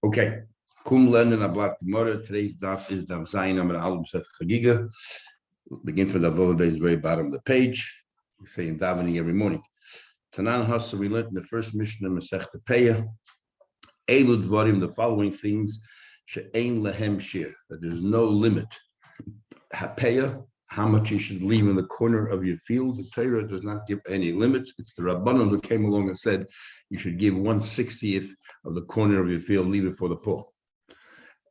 Okay. Kum learning about tomorrow. Today's daf is Daf Zayin Amar Alim Sef Chagigah. We'll begin from the very bottom of the page. We say in davening every morning. Tanan Hasa, we learned in the first Mishnah Masech Peah. Elud Dvarim, the following things. She'ein lehem shir, that there's no limit. Hapeya, how much you should leave in the corner of your field. The Torah does not give any limits. It's the Rabbanon who came along and said you should give 1/60th of the corner of your field, leave it for the poor.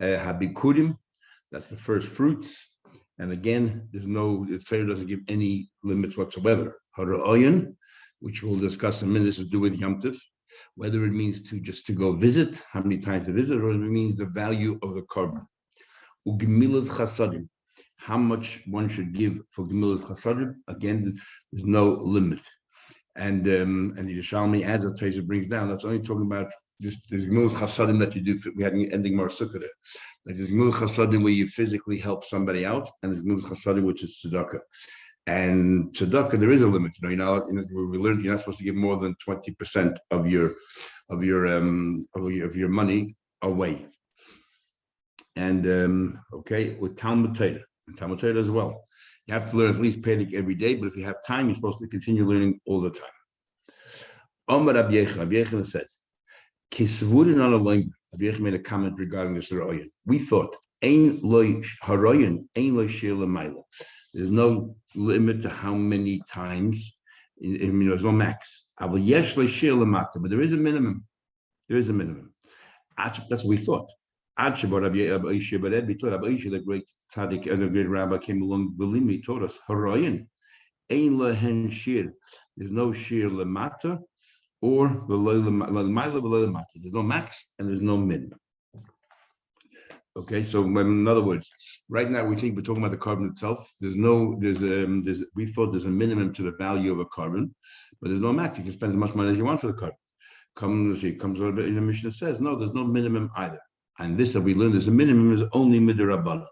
Habikurim, that's the first fruits. And again, the Torah doesn't give any limits whatsoever. Hara'oyin, which we'll discuss in a minute, this is to do with Yom Tov, whether it means just to go visit, how many times to visit, or it means the value of the carbon. Ugemilas chasadim, how much one should give for Gemilas Chasadim. Again, there's no limit. And the Yerushalmi, as the Torah brings down, that's only talking about just there's Gemilas Chasadim that you do. We had an ending Mar Sukkah there. Like there's Gemilas Chasadim where you physically help somebody out, and there's Gemilas Chasadim which is tzedakah. And tzedakah, there is a limit. We learned you're not supposed to give more than 20% of your money away. And with Talmud Torah. And Talmud Torah as well. You have to learn at least Perek every day, but if you have time, you're supposed to continue learning all the time. Omar Rabbi Yechon said, Kisvurin on a line. Rabbi Yechon made a comment regarding this Haroyan. We thought, Ein loy Haroyan, Ein loy shir l'mayla. There's no limit to how many times. There's no max. But there is a minimum. There is a minimum. That's what we thought. Rabbi Isha, the great tzaddik and the great rabbi, came along. He taught us Haroyan, Ein lehen shir. There's no shir lemata or lemata. There's no max and there's no minimum. Okay, so in other words, right now we think we're talking about the carbon itself. We thought there's a minimum to the value of a carbon, but there's no max. You can spend as much money as you want for the carbon. Comes in the Mishnah says no, there's no minimum either. And this that we learned as a minimum is only midrabanan.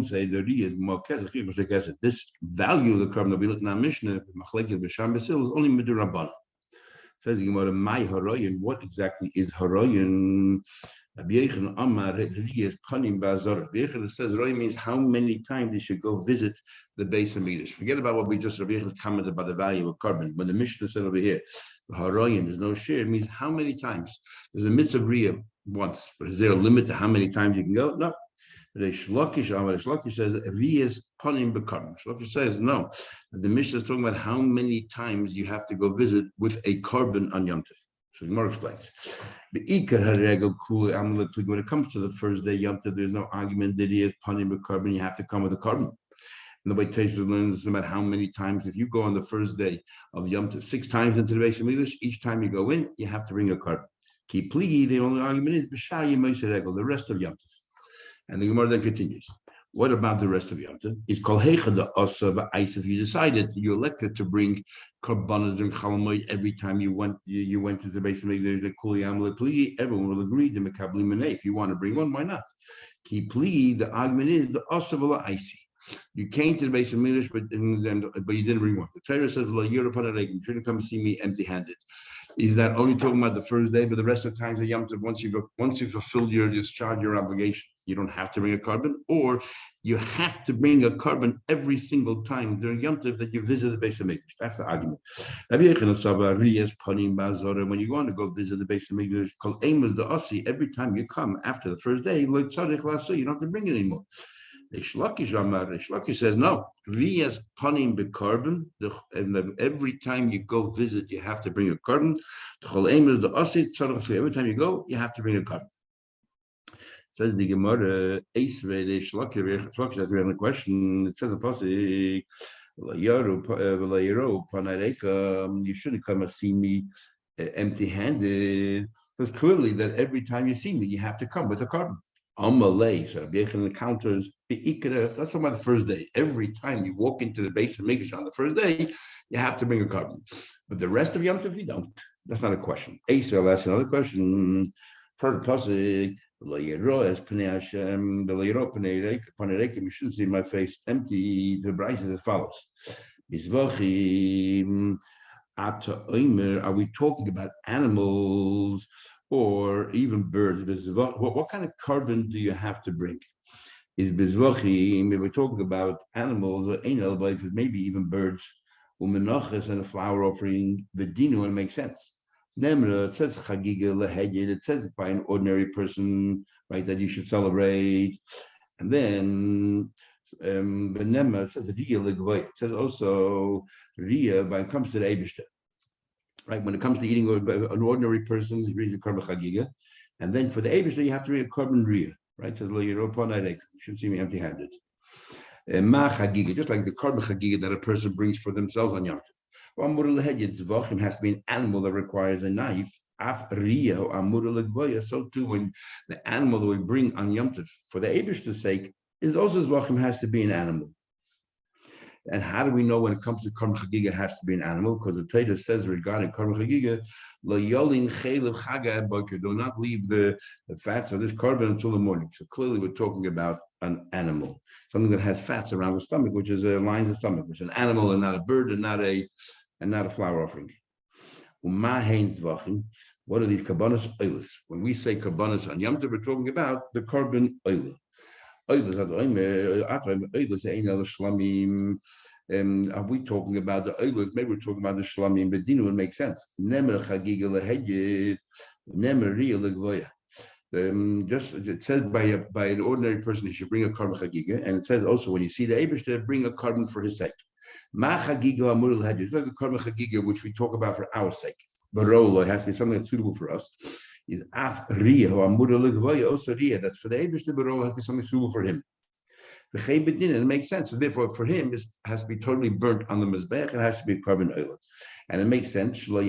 Say this value of the carbon that we look in our Mishnah is only midrabanan. Says my haroyan. What exactly is haroyan? It says haroyan means how many times you should go visit the base of Mikdash. Forget about what we just commented about the value of carbon. When the Mishnah said over here, the haroyan, there's no share. It means how many times. There's a mitzvah riyah once, but is there a limit to how many times you can go? No. Shlokish says riyah panim b'carbon. Shlokish says no. The Mishnah is talking about how many times you have to go visit with a carbon on Yom Tov. So Gemara explains. When it comes to the first day Yom Tov, there's no argument that riyah panim b'carbon. You have to come with a carbon. And the way Taisa learns is about how many times, if you go on the first day of Yom Tov, 6 times into the base of English, each time you go in, you have to bring a carbon. Ki pligi, the only argument is b'shari moiserego, the rest of Yom Tov. And the Gemara then continues. What about the rest of Yom Tov? It's called heichada asa ba'ais. If you decided, you elected to bring karbanas during Chalamoid every time you went to the base of English, the kuliyam lepligi, everyone will agree to mekabli manei. If you want to bring one, why not? Ki pligi, the argument is the asa v'la'aisi. You came to the base of English, but you didn't bring one. The Torah says, you shouldn't come see me empty-handed. Is that only talking about the first day, but the rest of the times of Yom Tov, once you've fulfilled your discharge, your obligation, you don't have to bring a carbon, or you have to bring a carbon every single time during Yom Tov that you visit the base of English. That's the argument. When you want to go visit the base of English, every time you come after the first day, you don't have to bring it anymore. Shlokish says no. Riyas panim b'carbon. Every time you go visit, you have to bring a carbon. Every time you go, you have to bring a carbon. Says the Gemara. Shlokish has a question. It says a pasuk. You shouldn't come and see me empty-handed. Because clearly that every time you see me, you have to come with a carbon. Amalei, so Yechon encounters that's about the first day. Every time you walk into the base of Mikdash on the first day, you have to bring a carbon. But the rest of Yom Tov, you don't. That's not a question. Esau asks another question. Third pasuk, you shouldn't see my face empty. The Bryce is as follows. Are we talking about animals or even birds? What kind of carbon do you have to bring? Is bezvachim, if we're talking about animals or anal, but maybe even birds, umenachas and a flower offering, the dino, and it makes sense. Nemra, it says Chagigah Lahegyed, it says by an ordinary person, right, that you should celebrate. And then the Nemra says Ria Legvoy. It says also Ria, when it comes to the Eibishter, right? When it comes to eating an ordinary person, he reads a carbon Chagigah. And then for the Eibishter, you have to read a carbon Ria. Right, it says lo yiropon you shouldn't see me empty-handed. Ma Chagigah, just like the carbon Chagigah that a person brings for themselves on Yom Tov. Amur lehegyed zvachim has to be an animal that requires a knife. Af riya or amur legvoya. So too, when the animal that we bring on Yom Tov for the Eibishter's sake is also zvachim has to be an animal. And how do we know when it comes to Karm Chagigah has to be an animal? Because the Torah says regarding Karm Chagigah, Lo yolin chaylev chaga boker, do not leave the fats of this carbon until the morning. So clearly we're talking about an animal, something that has fats around the stomach, which is lines the stomach, which is an animal and not a bird and not a flower offering. Uma hains vachim. What are these kabbanas oilus? When we say kabbanas on Yom Tov, we're talking about the carbon oil. Are we talking about the oilers? Maybe we're talking about the shlamim bedinu. It makes sense. Nemer chagigah lehegyed, nemer ria legvoya. Just it says by an ordinary person he should bring a carbon chagigah, and it says also when you see the Eibishter, bring a carbon for his sake. Ma chagigah amur lehegyed. It's like a carbon chagigah which we talk about for our sake. Barolo, it has to be something that's suitable for us. Is af ria or amur legvoya also ria. That's for the Eibishter, barolo has to be something suitable for him. It makes sense. So therefore, for him, it has to be totally burnt on the mizbech. It has to be carbon oil, and it makes sense. Your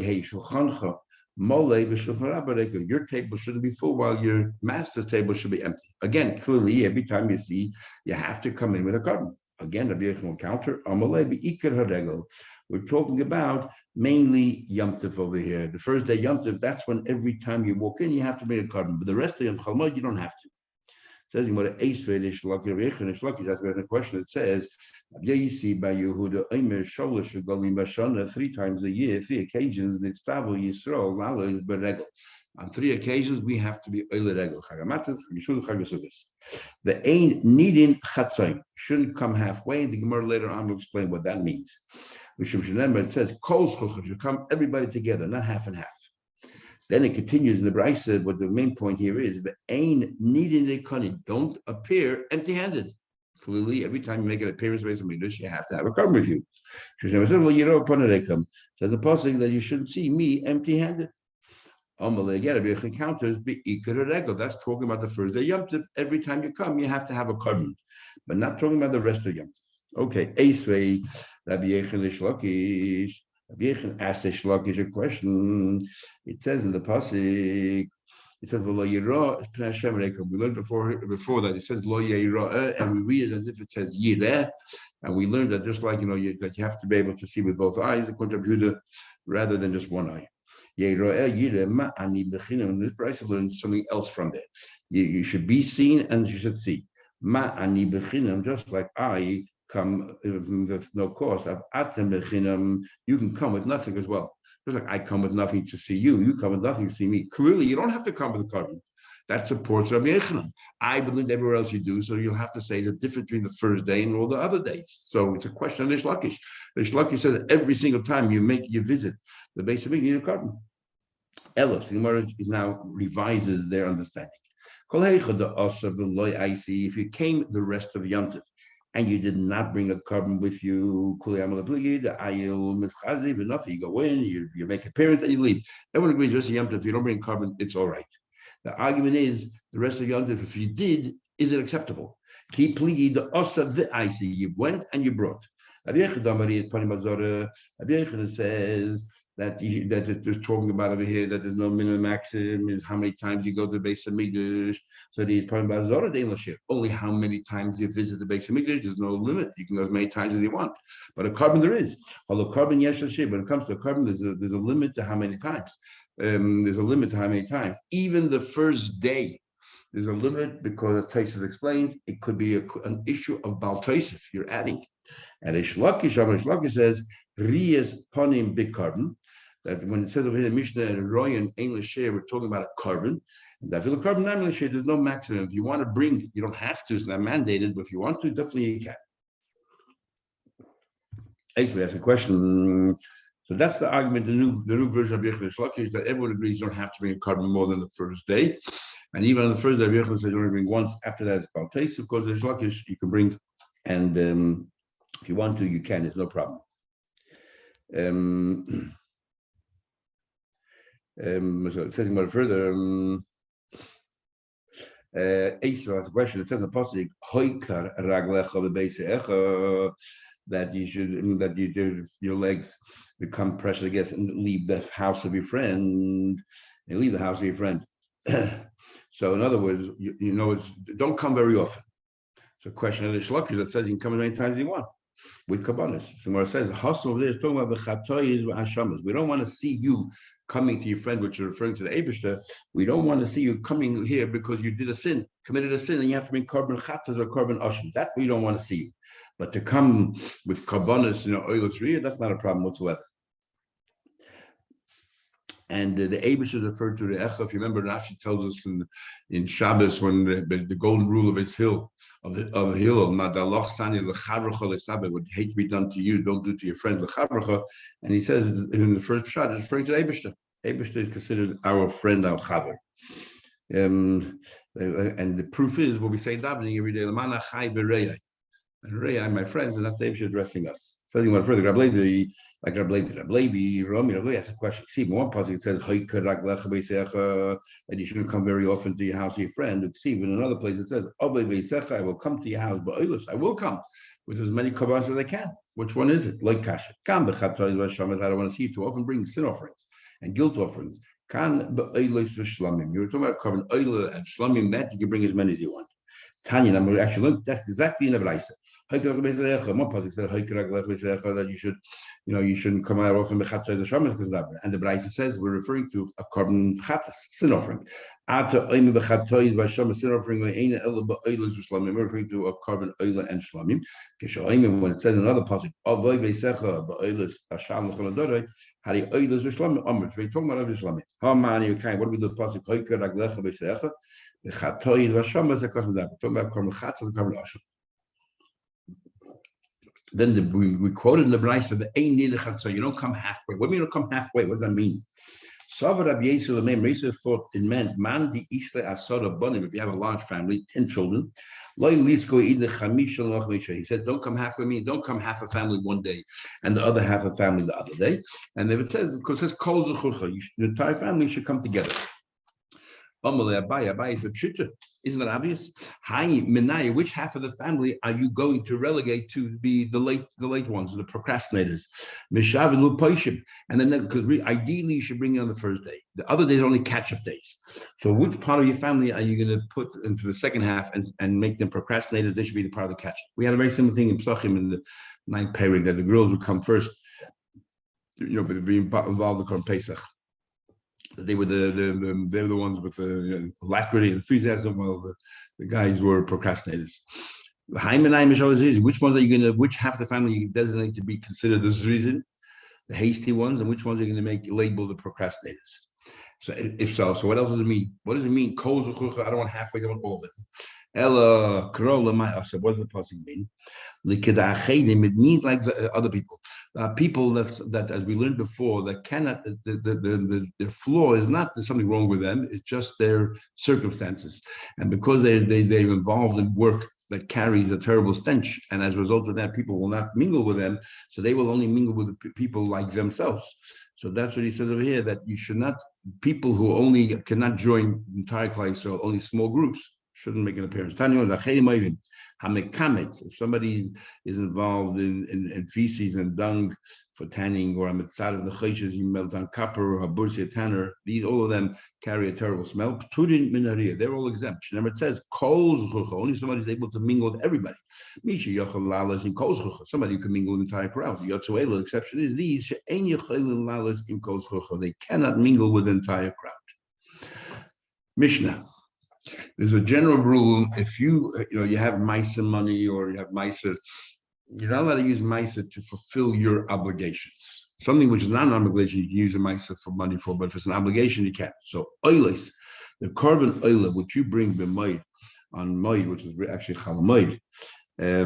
table shouldn't be full while your master's table should be empty. Again, clearly, every time you see, you have to come in with a carbon. Again, Rabbi Yechon will counter. We're talking about mainly Yom Tov over here. The first day Yom Tov, that's when every time you walk in, you have to bring a carbon. But the rest of Yom Chalmod, you don't have to. Says in what Ace Vedish Lucky that's a question. It says, you see by Yehuda Omer Sholosh Golim Bashana 3 times a year, 3 occasions, Nitztavu Yisrael Lalo is Beregel. On 3 occasions, we have to be Oile Regel. Chagamatzes, Yeshua Chagasugas. The Ein Nidin Chatzayim shouldn't come halfway. The Gemara later on will explain what that means. It says, Kol should come everybody together, not half and half. Then it continues in the Brisa, but the main point here is the ain needing a kani, don't appear empty-handed. Clearly, every time you make an appearance based on Midrash, you have to have a carbon with you. Says the passage that you shouldn't see me empty-handed. Again, encounters that's talking about the first day Yom Tov. Every time you come, you have to have a carbon, but not talking about the rest of Yom Tov. Okay, Eisvei, Rabbi Yechon Lakish. Rabbi Yechon asked a question. It says in the pasuk, it says Lo Yira Hashem Rekom. We learned before that it says Lo Yira, and we read it as if it says Yireh, and we learned that just like that you have to be able to see with both eyes, according to Yehuda, rather than just one eye. Yireh Yireh Ma Ani Bechinam. This price of learning something else from there. You should be seen and you should see. Ma Ani Bechinam, just like I come with no cost. You can come with nothing as well. Just like I come with nothing to see you, you come with nothing to see me. Clearly, you don't have to come with a carbon. That supports Rabbi Yechanan. I believe everywhere else you do, so you'll have to say the difference between the first day and all the other days. So it's a question of Rish Lakish. Rish Lakish says that every single time you visit the base of it, you need a carbon. Elos, the Gemara is now revises their understanding. If you came the rest of Yom Tov, and you did not bring a carbon with you, you go in, you make appearance, and you leave. Everyone agrees, the rest of Yom Tov, if you don't bring a carbon, it's all right. The argument is, the rest of Yom Tov, if you did, is it acceptable? You went and you brought. Rabbi Yechon says that they're talking about over here that there's no minimum maximum, is how many times you go to the base of Mikdash. So he's talking about Zora Deilashir. Only how many times you visit the base of Mikdash. There's no limit. You can go as many times as you want. But a carbon there is. Although carbon Yeshashir, when it comes to a carbon, there's a limit to how many times. There's a limit to how many times. Even the first day, there's a limit because, as Taisus explains, it could be an issue of Baal Taisif. You're adding. And Rish Lakish says, Riyas Ponim Big Carbon. that when it says over here, Mishnah Royan English share, we're talking about a carbon. And that feel a carbon not share, there's no maximum. If you want to bring, you don't have to, it's not mandated, but if you want to, definitely you can. Actually, that's a question. So that's the argument, the new version of Yechon Shlakish, that everyone agrees you don't have to bring a carbon more than the first day. And even on the first day, Yechon says you only bring once. After that, it's about taste. Of course, the Shlakish you can bring, and if you want to, you can. It's no problem. So taking about it further, Asa has a question. It says in the pasuk, "Hoikar raglecha bebeiseicha," that your legs become pressed against and leave the house of your friend. And leave the house of your friend. So in other words, it's don't come very often. So question of the Shlaki that says you can come as many times as you want with kabbanis. So what it says, hustle over there is talking about the chatoyis v'ashamas. We don't want to see you coming to your friend, which is referring to the Eibishter. We don't want to see you coming here because you did a sin, committed a sin, and you have to bring korban chatas or korban asham. That we don't want to see you. But to come with kabbanis, oilus riyah, that's not a problem whatsoever. And the Eibush is referred to the Echa. If you remember, Rashi tells us in Shabbos when the golden rule of his hill, of Hillel, Madaloch Sani L'chavracha L'sabed, what hate to be done to you, don't do to your friends L'chavracha. And he says in the first shot, it's referring to Eibush. Eibush is considered our friend, our chaver. And the proof is what we say in davening every day. L'mana chai b'reyai. And Reyai, my friends, and that's the Eibush addressing us. So you want further, Rablevi, Romi, ask a question. See, in one passage it says that you shouldn't come very often to your house, your friend. See, in another place it says, I will come to your house, but I will come with as many korbanos as I can. Which one is it? Like kasha. I don't want to see you too often bring sin offerings and guilt offerings. You were talking about carbon oil and shlamim, that you can bring as many as you want. Tanya, I'm actually look, that's exactly in the Braisa. One pasuk said that you shouldn't come out often bechatay the shamas, and the Braisa says we're referring to a korban chatas sin offering. Ata oime bechatay by shamas sin offering le'ena ela ba'oilus v'shlamim. We're referring to a korban oila and shlamim. Kishaoime when it says in another pasuk avoy beisecha ba'oilus asham l'choladorei hari oilus v'shlamim amr. We're talking about v'shlamim. How many kind? What do we do? Pasuk hoika raglecha beisecha bechatay v'shamas. We're talking about korban chatas and korban asham. Then we quoted in the Braisa that ain't near the chatzah. You don't come halfway. What do you mean you don't come halfway? What does that mean? Rabbi thought it meant man di isle asara banim. If you have a large family, 10 children, he said, don't come halfway. Mean don't come half a family one day and the other half a family the other day. And if it says, because it says kol zechurcha, the entire family should come together. Abai is a pshita. Isn't that obvious? Hi, Menaya, which half of the family are you going to relegate to be the late ones, the procrastinators? Mishav and Lupoishim. And then because ideally you should bring it on the first day. The other days are only catch-up days. So which part of your family are you going to put into the second half and make them procrastinators? They should be the part of the catch-up. We had a very similar thing in Psachim in the ninth pairing that the girls would come first, but be involved in the Korban Pesach. They were the ones with the alacrity and enthusiasm, while the guys were procrastinators. Which ones are you which half of the family you designate to be considered the zrizin, the hasty ones, and which ones are you going to make label the procrastinators? So if so what else does it mean? What does it mean? I don't want halfway, I want all of it. Ella Karola Ma'asa, what does the passing mean? It means like the other people. People that, as we learned before, that cannot, their flaw is not there's something wrong with them, it's just their circumstances. And because they're involved in work that carries a terrible stench, and as a result of that, people will not mingle with them, so they will only mingle with people like themselves. So that's what he says over here, that you should not, people who only cannot join the entire class, so only small groups, shouldn't make an appearance. If somebody is involved in feces and dung for tanning, or a mitzad of the chayshes, you melt on copper or habursi tanner, these all of them carry a terrible smell. They're all exempt. Remember, it says only somebody is able to mingle with everybody. Somebody who can mingle with the entire crowd. The exception is these. They cannot mingle with the entire crowd. Mishnah. There's a general rule: if you have Misa money or you have Misa, you're not allowed to use Misa to fulfill your obligations. Something which is not an obligation, you can use a Maisa for money for, but if it's an obligation, you can't. So oilis, the carbon oil which you bring b'moed on moed, which is actually chalamoid. So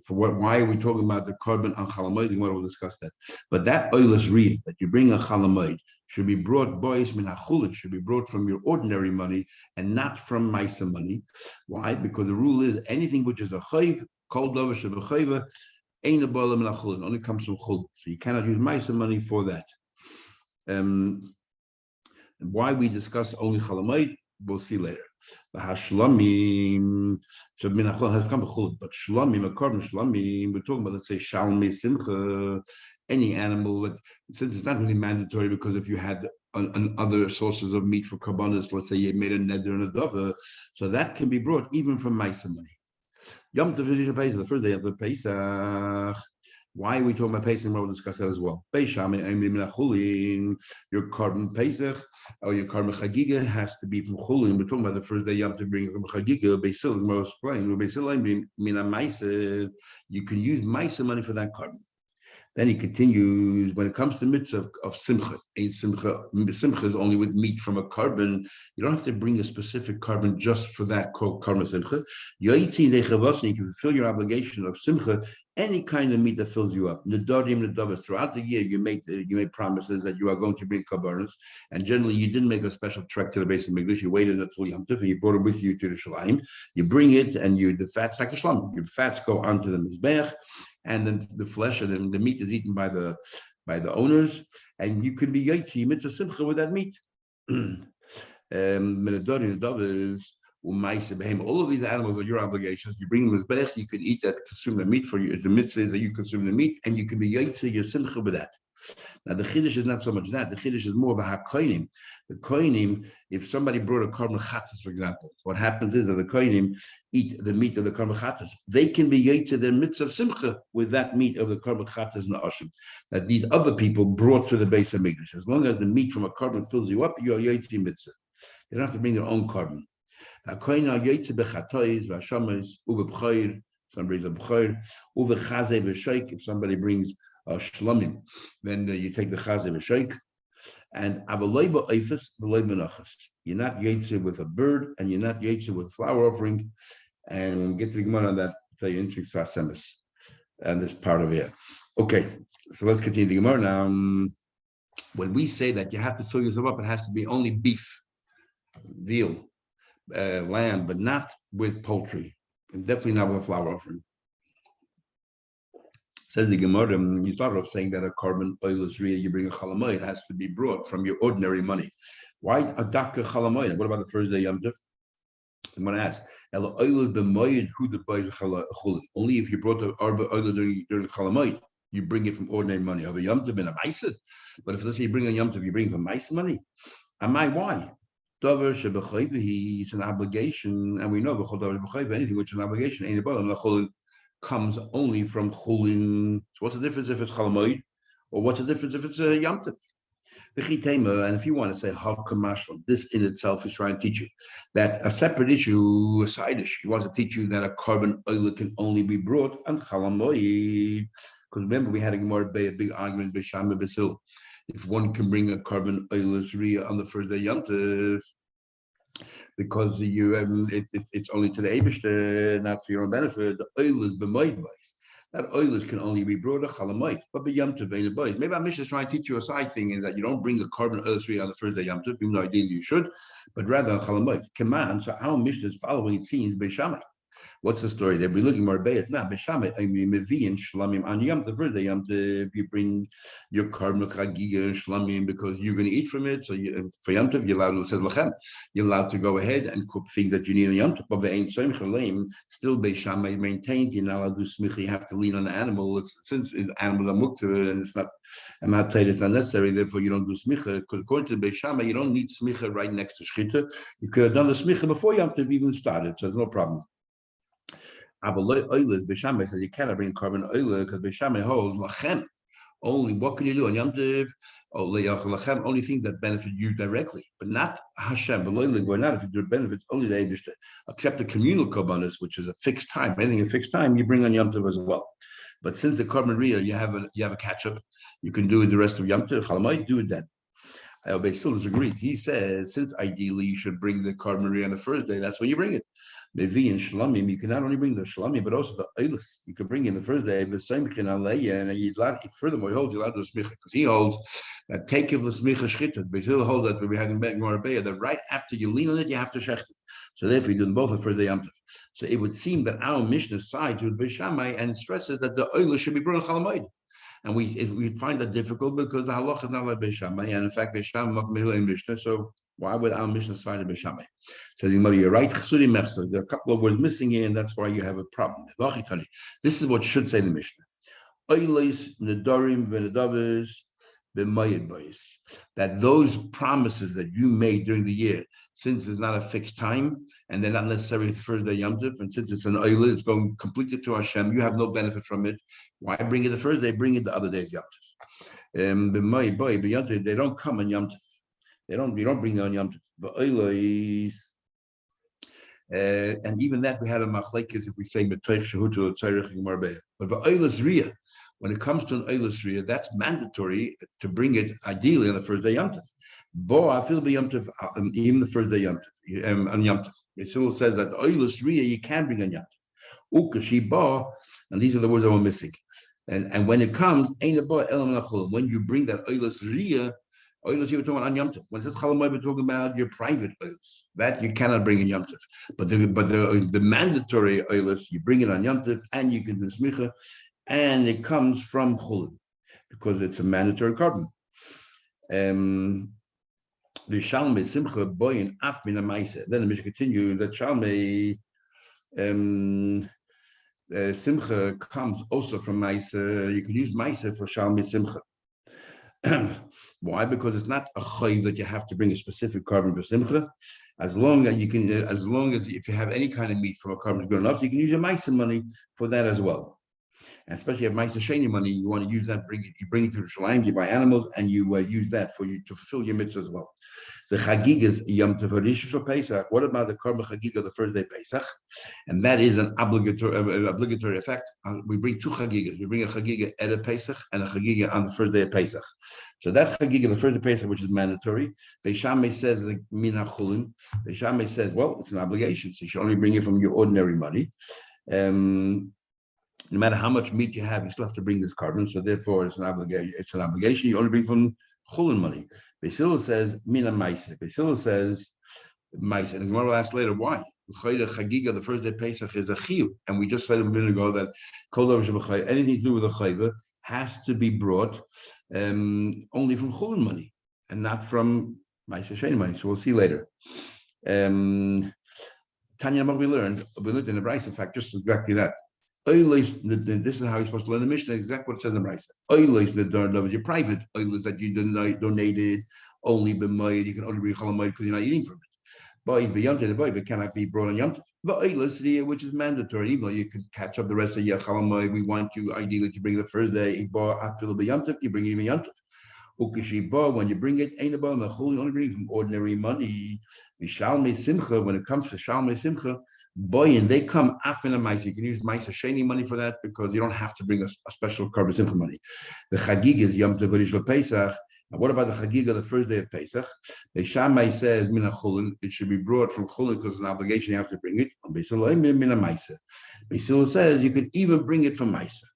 for what? Why are we talking about the carbon on chalamoid? We'll discuss that. But that oilus real that you bring on chalamoid should be brought boys min hachulit, should be brought from your ordinary money and not from Maisa money. Why? Because the rule is anything which is a chayv, kol dover shebechayva, ain't a boiler min hachulit, only comes from chulit. So you cannot use Maisa money for that. Why we discuss only chalamoid, we'll see later. The hashlamim, so minachol has come chulud, but shlamim, a carbon shlamim, we're talking about, let's say, shalmi simcha, any animal that, since it's not really mandatory, because if you had other sources of meat for karbanos, let's say you made a neder and a dava, so that can be brought even from Maisa money. Yom Tov Pesach, the first day of the Pesach. Why are we talking about Pesach? We'll discuss that as well. Your carbon Pesach or your carbon Chagigah has to be from Chulin. We're talking about the first day Yom to bring from Chagigah. You can use Maisa money for that carbon. Then he continues, when it comes to mitzvah of simcha, simcha is only with meat from a carbon. You don't have to bring a specific carbon just for that carbon simcha. You can fulfill your obligation of simcha, any kind of meat that fills you up. Throughout the year, you make promises that you are going to bring karbanos, and generally you didn't make a special trek to the base of Mikdash. You waited until Yom Tov and you brought it with you to the Shalayim. You bring it, and the fats like a shlam. Your fats go onto the mizbeach, and then the flesh and then the meat is eaten by the owners, and you can be yaitzi mitzvah simcha with that meat. All of these animals are your obligations. You bring them as bech, you can eat that, consume the meat for you. The mitzvah is that you consume the meat, and you can be yaitzi your simcha with that. Now the chiddush is not so much that. The chiddush is more about koinim. The koinim, if somebody brought a carbon chatas, for example, what happens is that the koinim eat the meat of the carbon chatas. They can be yaitze their mitzvah of simcha with that meat of the carbon chatas and the ashim that these other people brought to the base of Mikdash. As long as the meat from a carbon fills you up, you are yaitze mitzvah. They don't have to bring their own carbon. Koin are yaitze bechatois, vashamas, uve b'chayr. Somebody brings a b'chayr, uve chazeh v'shaik. If somebody brings shlamim, then you take the chazeh v'shaik, and avaloiba eifes v'loy menachas. You're not yaitze with a bird, and you're not yaitze with a flower offering. And we'll get to the Gemara on that. I'll tell you interesting sasemis and this part of here. Okay, so let's continue the Gemara now. When we say that you have to fill yourself up, it has to be only beef, veal, lamb, but not with poultry, and definitely not with a flower offering. Says the Gemara, you started off saying that a carbon oil is real, you bring a chalamoid, it has to be brought from your ordinary money. Why a dafka chalamoid? What about the first day Yom Tov? I'm going to ask, only if you brought the oil during the chalamoid, you bring it from ordinary money. Of a Yom Tov and a Maisa. But if let's say you bring a Yom Tov, you bring from Maisa money. Why? It's an obligation, and we know anything which is an obligation ain't about comes only from chulin. So what's the difference if it's chalamoid, or what's the difference if it's a Yom Tov? And if you want to say hakamashal, this in itself is trying to teach you that a separate issue, a side issue. He wants to teach you that a carbon oil can only be brought on chalamoid. Because remember, we had a big argument with Shama Basil. If one can bring a carbon oilless ria on the first day Yom Tov, because it's only to the Eibishter, not for your own benefit. The oil is b'moed boys. That oil can only be brought a chalamoid, but be Yom Tov ain't boys. Maybe our mission is trying to teach you a side thing is that you don't bring a carbon oil on the first day Yom Tov, even though ideally you should, but rather a chalamoid. Command. So our mission is following it seems Beishamai. What's the story? They'll be looking more bayat. Now, Beshamet, I mean, Mevian, Shlamim, on Yom Tov, first day Yom Tov, you bring your carbon Chagigah and Shlamim because you're going to eat from it. So for Yom Tov, you're allowed to, says Lachem, you're allowed to go ahead and cook things that you need on Yom Tov. But still Beshamet maintained, you're not allowed to do smicha, you have to lean on the animal. Since it's animals are muktzah and it's not, I'm not saying it's not necessary, therefore you don't do smicha. Because according to Beshamet, you don't need smicha right next to shchita. You could have done the smicha before Yom Tov even started, so there's no problem. Beishamai says you cannot bring carbon oil because Beishamai holds lachem. Only what can you do on Yom Tov? Only things that benefit you directly, but not Hashem. But not if you do benefits only the Eibishter. Except the communal korbanos, which is a fixed time. Anything a fixed time, you bring on Yom Tov as well. But since the Korban Riyah, you have a catch up, you can do it the rest of Yom Tov. Chalamayid, do it then. Beisil is agreed. He says, since ideally you should bring the Korban Riyah on the first day, that's when you bring it. Mevi and Shlamim, you can not only bring the Shlamim, but also the Eilis. You can bring in the first day, the same can Aleya, and furthermore, he holds you allowed to smicha, because he holds that take of the smicha shchita. Beisil holds that we had in Morabeya, that right after you lean on it, you have to shech it. So therefore, you do them both the first day Yom Tov. So it would seem that our Mishnah sides with Beis Shammai and stresses that the Eilis should be brought on Chalamayid. And we find that difficult because the halach is not like Beis Shammai, and in fact Beis Shammai in Mishnah. So why would our Mishnah side of Beis Shammai? Says you're right. There are a couple of words missing here, and that's why you have a problem. This is what should say the Mishnah. That those promises that you made during the year, since it's not a fixed time and they're not necessarily the first day Yom Tov, and since it's an oil, it's going completely to Hashem, you have no benefit from it. Why bring it the first day? Bring it the other days Yom Tov. They don't come on Yom Tov. You don't bring it on Yom Tov. And even that we had a machlekes if we say metoich shehutu tzarich marbeah. But v'oilas riyah, when it comes to an oilas riyah, that's mandatory to bring it ideally on the first day Yom Tov. Bo I feel be Yom Tov even the first day Yom Tov on Yom Tov. It still says that oilas riyah you can bring on Yom Tov. Ukashi bo, and these are the words that were missing. And when it comes, ain't a bo elam nachol. When you bring that oilas riyah. Oilers you were talking on Yom Tov. When it says Chalamayid, we're talking about your private oilers. That you cannot bring in Yom Tov. But the mandatory oilers, you bring it on Yom Tov, and you can do smicha, and it comes from Chulin, because it's a mandatory carbon. The Shalmei Simcha Boyin Af Min HaMaaseh. Then the Mishnah continues that Shalmei Simcha comes also from Maaseh. You can use Maaseh for Shalmei Simcha. Why? Because it's not a chayv that you have to bring a specific carbon for simcha. As long as if you have any kind of meat from a carbon good enough, you can use your ma'aser money for that as well. And especially if ma'aser sheni money, you want to use that. You bring it to Yerushalayim, you buy animals, and you use that for you to fulfill your mitzvah as well. The Chagigah's Yom Tov Rishon Pesach. What about the Korban Chagigah, the first day Pesach? And that is an obligatory effect. We bring two Chagigahs. We bring a Chagigah at a Pesach and a Chagigah on the first day of Pesach. So that Chagigah, the first day of Pesach, which is mandatory, Beis Shammai says like min hachulin. Beis Shammai says, well, it's an obligation, so you should only bring it from your ordinary money. No matter how much meat you have, you still have to bring this carbon. So therefore, it's an obligation. It's an obligation. You only bring from chulin money. Beisil says mina ma'aser. Beisil says ma'aser. And the Gemara will ask later why. Chagigah, the first day Pesach, is a chiyuv, and we just said a minute ago that anything to do with a chayva has to be brought only from chulin money and not from ma'aser sheni money. So we'll see later. Tanya, what we learned in the Brisa, in fact, just exactly that. This is how you're supposed to learn the Mishnah, exactly what it says in the Brisa. Oilis the darn your private oilis that you donated only b'mayid, you can only bring chalamayid because you're not eating from it. Boys beyond the boy, but cannot be brought on Yom Tov. But oilis which is mandatory, even though you can catch up the rest of your chalamayid. We want you ideally to bring the first day. After the Yom Tov, you bring even Yom Tov. When you bring it, ain't about the only bring from ordinary money. Shalmei Simcha, when it comes to Shalmei Simcha, boy, and they come after the ma'aser. You can use ma'aser sheni money for that because you don't have to bring a special carbon simcha money. The Chagigah is Yom Tov Rishon Pesach. And what about the Chagigah, the first day of Pesach? The Shammai says mina chulin. It should be brought from chulin because it's an obligation. You have to bring it. Beisil mina ma'aser. Beisil says you can even bring it from ma'aser,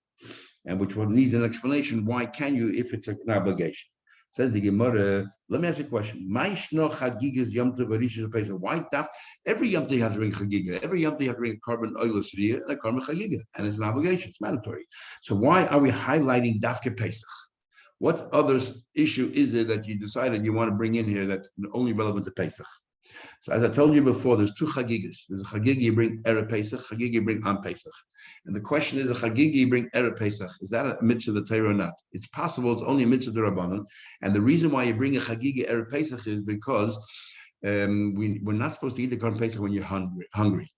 and which one needs an explanation. Why can you if it's an obligation? Says the Gemara, let me ask you a question. Why every Yom Tov you have to bring Chagigah? Every Yom Tov you have to bring a carbon oilus and a carbon Chagigah, and it's an obligation, it's mandatory. So why are we highlighting Dafke Pesach? What other issue is it that you decided you want to bring in here that's only relevant to Pesach? So as I told you before, there's two Chagigahs. There's a Chagigah you bring Erev Pesach, Chagigah you bring on Pesach. And the question is, a Chagigah you bring Erev Pesach, is that a mitzvah of the Torah or not? It's possible it's only a mitzvah of the Rabbanan. And the reason why you bring a Chagigah Erev Pesach is because we're not supposed to eat the Korban Pesach when you're hungry.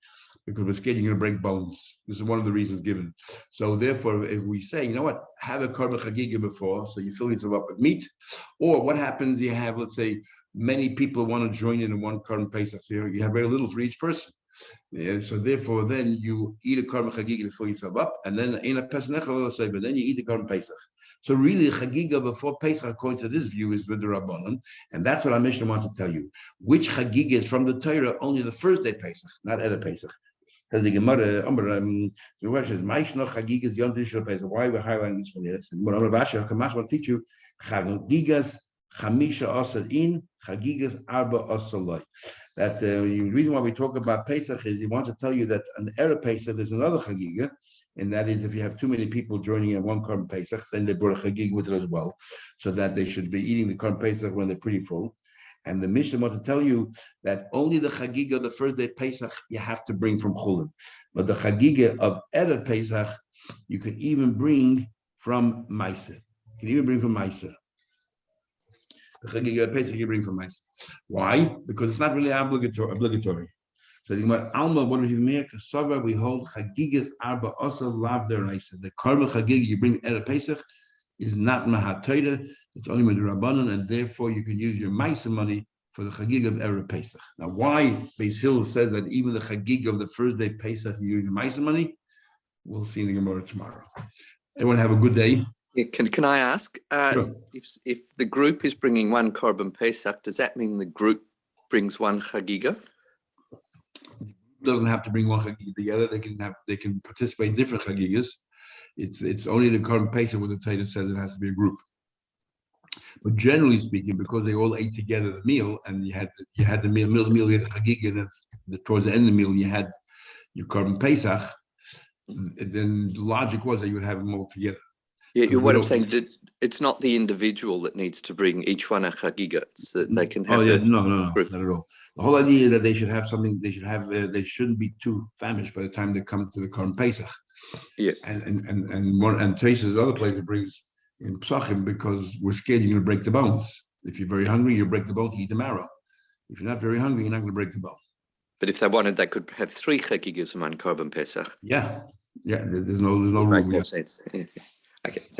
Because we're scared you're going to break bones. This is one of the reasons given. So therefore, if we say, you know what, have a Korban Chagigah before, so you fill yourself up with meat, or what happens, you have, let's say, many people want to join in one Korban Pesach. So you have very little for each person. Yeah, so therefore, then you eat a Korban Chagigah before you sub up, and then in a Pesach, but then you eat the Korban Pesach. So really, Chagigah before Pesach, according to this view, is with the Rabbanon, and that's what our Mishnah wants to tell you. Which Chagigah is from the Torah? Only the first day Pesach, not Erev Pesach. Because the Gemara, the question is, Maishno Chagigahs Yom Tishul Pesach. Why we're highlighting this one here? Gemara Vasha Kamash will teach you Chagigahs Chamisha Asad in Chagigahs Arba Asaloi. That the reason why we talk about Pesach is he wants to tell you that an Erev Pesach there's another Chagigah, and that is if you have too many people joining in one Korban Pesach, then they brought a Chagigah with it as well, so that they should be eating the Korban Pesach when they're pretty full. And the Mishnah wants to tell you that only the Chagigah, the first day Pesach, you have to bring from Chulin. But the Chagigah of Erev Pesach, you can even bring from Meiser. You can even bring from Meiser. The Chagigah of Pesach you bring from Meiser. Why? Because it's not really obligatory. So the Gemara Alma, what do you mean? Kasava, we hold Chagigahs Arba also lav deraisa. The Korban Chagigah you bring Erev Pesach is not Mahat Torah. It's only with the Rabbanon, and therefore you can use your Maisa money for the Chagigah of Erev Pesach. Now, why Beis Hill says that even the Chagigah of the first day Pesach you use your Maisa money, we'll see in the Gemara tomorrow. Everyone have a good day. Yeah, can I ask, Sure. if the group is bringing one Korban Pesach, does that mean the group brings one Chagigah? Doesn't have to bring one Chagigah together. They can participate in different Chagigahs. It's only the Korban Pesach where the Torah says it has to be a group. But generally speaking, because they all ate together the meal, and you had the meal, you had the Chagigah, and then towards the end of the meal you had your Korban Pesach, then the logic was that you would have them all together. Yeah, what I'm saying, it's not the individual that needs to bring each one a Chagigah. It's that they can have. No, not at all. The whole idea is that they should have something. They should have. They shouldn't be too famished by the time they come to the Korban Pesach. Yeah, and Tosha's other place it brings in Psachim because we're scared you're going to break the bones. If you're very hungry, you break the bone to eat the marrow. If you're not very hungry, you're not going to break the bone. but if they wanted, they could have 3 Chagigahs in one Korban Pesach. Yeah. There's no room. Makes more sense. Yeah. Okay.